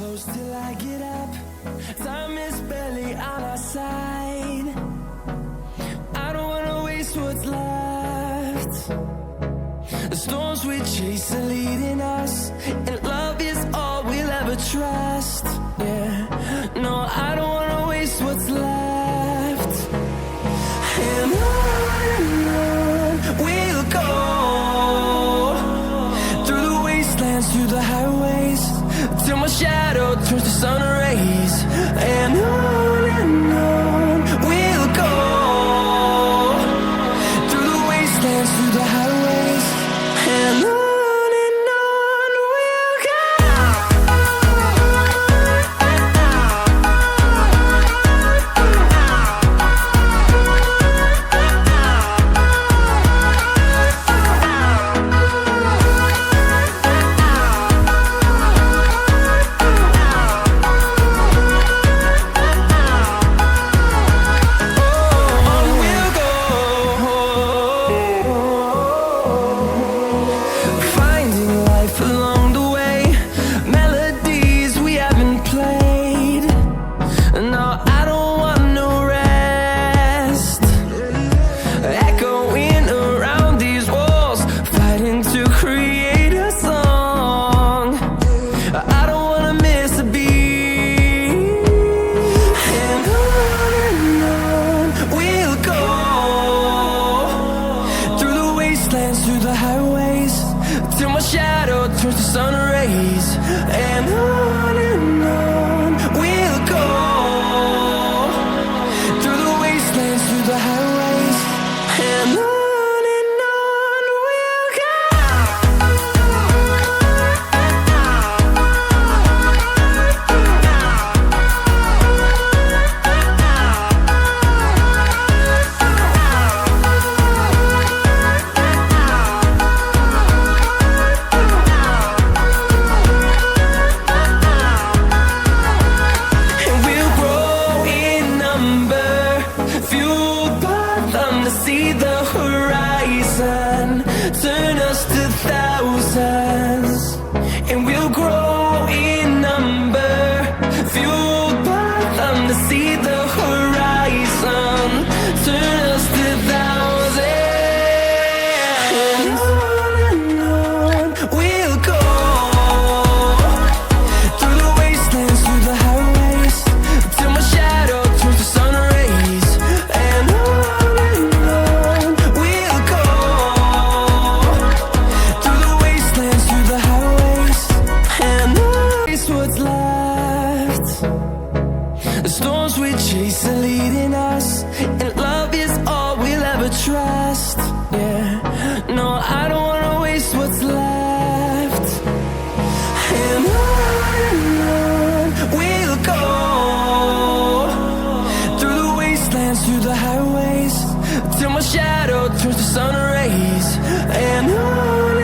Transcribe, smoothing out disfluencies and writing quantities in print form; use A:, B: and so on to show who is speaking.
A: close till I get up. Time is barely on our side. I don't wanna waste what's left. The storms we chase are leading us, and love is all we'll ever trust. Yeah, no, I don't wanna waste what's left. And on we'll go, through the wastelands, through the highways, till my shadow turns to sun rays. And on we'll go, through the wastelands, through the highways, and on we'll go. Through the highways, till my shadow turns to sun rays. And on we'll go, through the wastelands, through the highways, and on we'll go. See the horizon turn us to thousands, and we'll grow in number, fueled by them. To see the horizon turn us to thousands, and on we'll go, through the wastelands, through the highways, till my shadow turns to sun rays. And what's left. The storms we chase are leading us, and love is all we'll ever trust. Yeah, no, I don't wanna waste what's left. And on we'll go, through the wastelands, through the highways, till my shadow turns to sun rays. And on